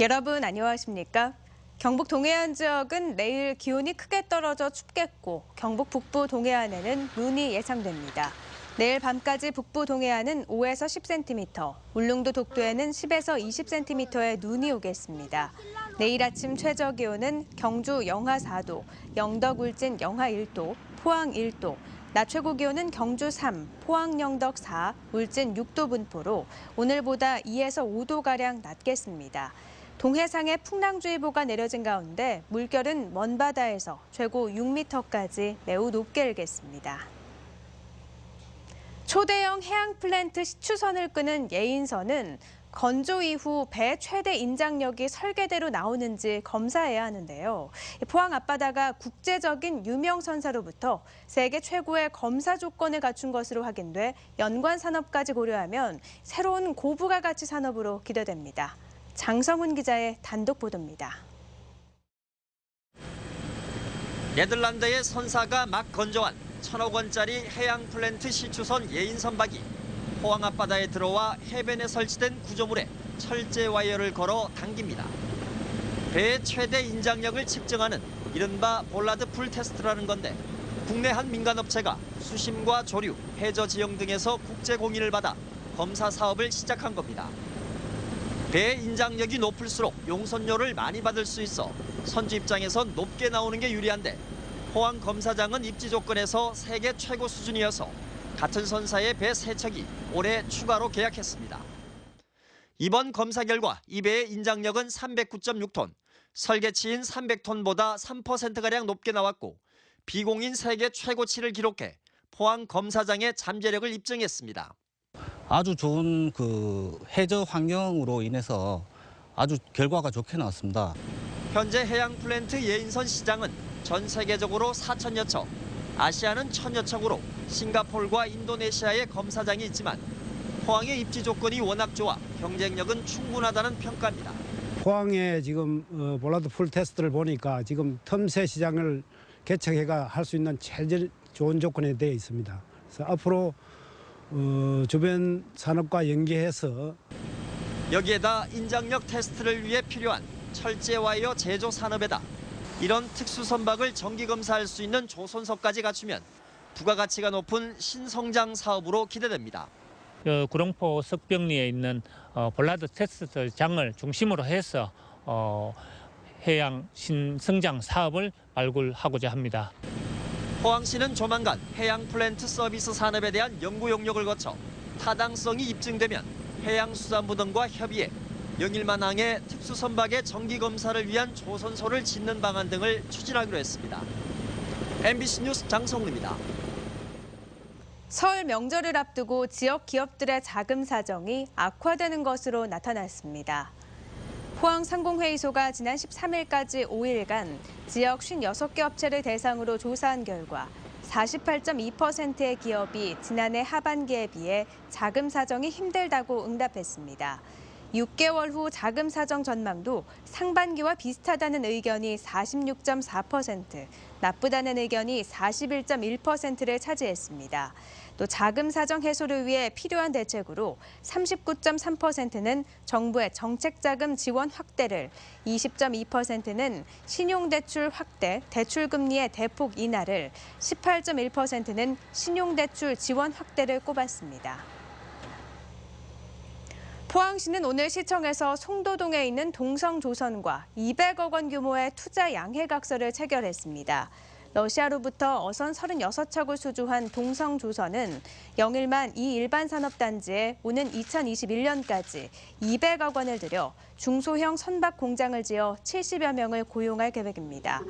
여러분 안녕하십니까? 경북 동해안 지역은 내일 기온이 크게 떨어져 춥겠고 경북 북부 동해안에는 눈이 예상됩니다. 내일 밤까지 북부 동해안은 5에서 10cm, 울릉도 독도에는 10에서 20cm의 눈이 오겠습니다. 내일 아침 최저 기온은 경주 영하 4도, 영덕 울진 영하 1도, 포항 1도, 낮 최고 기온은 경주 3, 포항 영덕 4, 울진 6도 분포로 오늘보다 2에서 5도가량 낮겠습니다. 동해상에 풍랑주의보가 내려진 가운데 물결은 먼 바다에서 최고 6m까지 매우 높게 일겠습니다. 초대형 해양 플랜트 시추선을 끄는 예인선은 건조 이후 배 최대 인장력이 설계대로 나오는지 검사해야 하는데요. 포항 앞바다가 국제적인 유명 선사로부터 세계 최고의 검사 조건을 갖춘 것으로 확인돼 연관 산업까지 고려하면 새로운 고부가 가치 산업으로 기대됩니다. 장성훈 기자의 단독 보도입니다. 네덜란드의 선사가 막 건조한 1,000억 원짜리 해양 플랜트 시추선 예인 선박이 포항 앞바다에 들어와 해변에 설치된 구조물에 철제 와이어를 걸어 당깁니다. 배의 최대 인장력을 측정하는 이른바 볼라드 풀 테스트라는 건데 국내 한 민간업체가 수심과 조류, 해저 지형 등에서 국제 공인을 받아 검사 사업을 시작한 겁니다. 배의 인장력이 높을수록 용선료를 많이 받을 수 있어 선주 입장에선 높게 나오는 게 유리한데 포항 검사장은 입지 조건에서 세계 최고 수준이어서 같은 선사의 배 3척이 올해 추가로 계약했습니다. 이번 검사 결과 이 배의 인장력은 309.6톤, 설계치인 300톤보다 3%가량 높게 나왔고 비공인 세계 최고치를 기록해 포항 검사장의 잠재력을 입증했습니다. 아주 좋은 해저 환경으로 인해서 아주 결과가 좋게 나왔습니다. 현재 해양 플랜트 예인선 시장은 전 세계적으로 4천여 척, 아시아는 1,000여 척으로 싱가포르와 인도네시아에 검사장이 있지만 포항의 입지 조건이 워낙 좋아 경쟁력은 충분하다는 평가입니다. 포항에 지금 볼라드 풀 테스트를 보니까 지금 틈새 시장을 개척해가 할 수 있는 제일 좋은 조건에 되어 있습니다. 그래서 앞으로 주변 산업과 연계해서 여기에다 인장력 테스트를 위해 필요한 철제 와이어 제조 산업에다 이런 특수 선박을 정기 검사할 수 있는 조선소까지 갖추면 부가가치가 높은 신성장 사업으로 기대됩니다. 구룡포 석병리에 있는 볼라드 테스트장을 중심으로 해서 해양 신성장 사업을 발굴하고자 합니다. 포항시는 조만간 해양 플랜트 서비스 산업에 대한 연구 용역을 거쳐 타당성이 입증되면 해양수산부 등과 협의해 영일만항의 특수선박의 정기검사를 위한 조선소를 짓는 방안 등을 추진하기로 했습니다. MBC 뉴스 장성훈입니다. 설 명절을 앞두고 지역 기업들의 자금 사정이 악화되는 것으로 나타났습니다. 포항상공회의소가 지난 13일까지 5일간 지역 56개 업체를 대상으로 조사한 결과 48.2%의 기업이 지난해 하반기에 비해 자금 사정이 힘들다고 응답했습니다. 6개월 후 자금 사정 전망도 상반기와 비슷하다는 의견이 46.4%, 나쁘다는 의견이 41.1%를 차지했습니다. 또 자금 사정 해소를 위해 필요한 대책으로 39.3%는 정부의 정책자금 지원 확대를, 20.2%는 신용대출 확대, 대출금리의 대폭 인하를, 18.1%는 신용대출 지원 확대를 꼽았습니다. 포항시는 오늘 시청에서 송도동에 있는 동성조선과 200억 원 규모의 투자 양해각서를 체결했습니다. 러시아로부터 어선 36척을 수주한 동성조선은 영일만 이 일반산업단지에 오는 2021년까지 200억 원을 들여 중소형 선박 공장을 지어 70여 명을 고용할 계획입니다.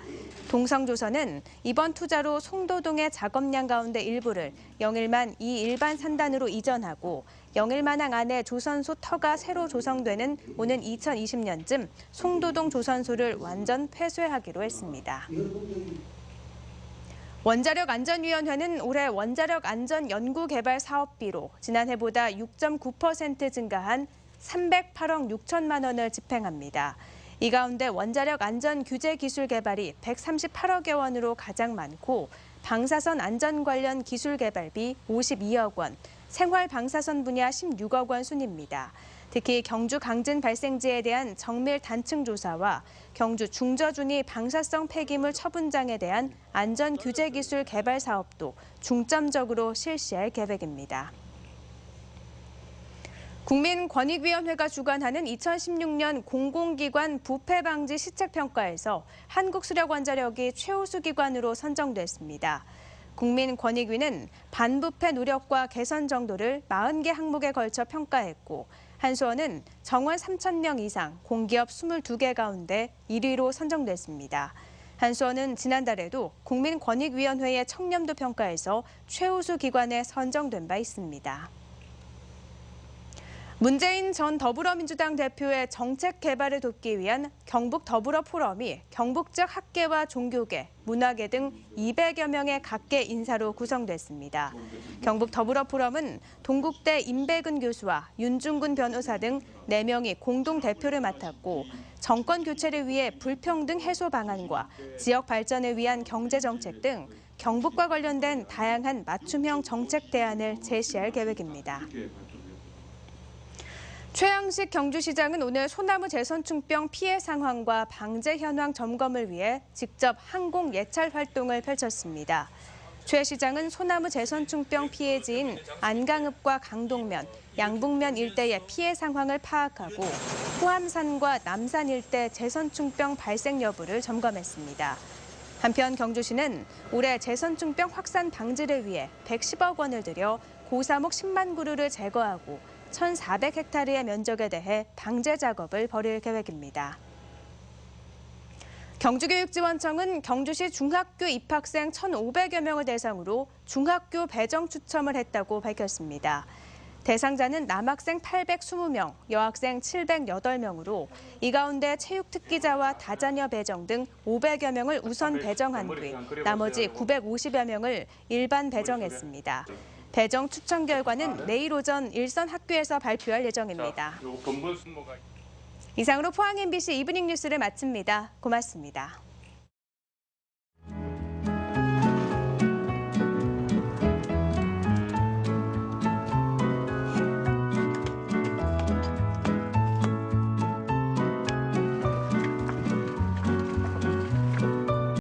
동성조선은 이번 투자로 송도동의 작업량 가운데 일부를 영일만 이 일반산단으로 이전하고 영일만항 안에 조선소 터가 새로 조성되는 오는 2020년쯤 송도동 조선소를 완전 폐쇄하기로 했습니다. 원자력안전위원회는 올해 원자력 안전 연구 개발 사업비로 지난해보다 6.9% 증가한 308억 6천만 원을 집행합니다. 이 가운데 원자력 안전 규제 기술 개발이 138억여 원으로 가장 많고 방사선 안전 관련 기술 개발비 52억 원, 생활 방사선 분야 16억 원 순입니다. 특히 경주 강진 발생지에 대한 정밀 단층 조사와 경주 중저준위 방사성 폐기물 처분장에 대한 안전 규제 기술 개발 사업도 중점적으로 실시할 계획입니다. 국민권익위원회가 주관하는 2016년 공공기관 부패 방지 시책평가에서 한국수력원자력이 최우수 기관으로 선정됐습니다. 국민권익위는 반부패 노력과 개선 정도를 40개 항목에 걸쳐 평가했고 한수원은 정원 3,000명 이상 공기업 22개 가운데 1위로 선정됐습니다. 한수원은 지난달에도 국민권익위원회의 청렴도 평가에서 최우수 기관에 선정된 바 있습니다. 문재인 전 더불어민주당 대표의 정책 개발을 돕기 위한 경북 더불어 포럼이 경북 즉 학계와 종교계, 문화계 등 200여 명의 각계 인사로 구성됐습니다. 경북 더불어 포럼은 동국대 임백은 교수와 윤중근 변호사 등 4명이 공동 대표를 맡았고 정권 교체를 위해 불평등 해소 방안과 지역 발전을 위한 경제 정책 등 경북과 관련된 다양한 맞춤형 정책 대안을 제시할 계획입니다. 최양식 경주시장은 오늘 소나무 재선충병 피해 상황과 방제 현황 점검을 위해 직접 항공 예찰 활동을 펼쳤습니다. 최 시장은 소나무 재선충병 피해지인 안강읍과 강동면, 양북면 일대의 피해 상황을 파악하고 호암산과 남산 일대 재선충병 발생 여부를 점검했습니다. 한편 경주시는 올해 재선충병 확산 방지를 위해 110억 원을 들여 고사목 10만 그루를 제거하고 1,400헥타르의 면적에 대해 방제 작업을 벌일 계획입니다. 경주교육지원청은 경주시 중학교 입학생 1,500여 명을 대상으로 중학교 배정 추첨을 했다고 밝혔습니다. 대상자는 남학생 820명, 여학생 708명으로 이 가운데 체육특기자와 다자녀 배정 등 500여 명을 우선 배정한 뒤 나머지 950여 명을 일반 배정했습니다. 배정 추천 결과는 내일 오전 일선 학교에서 발표할 예정입니다. 이상으로 포항 MBC 이브닝 뉴스를 마칩니다. 고맙습니다.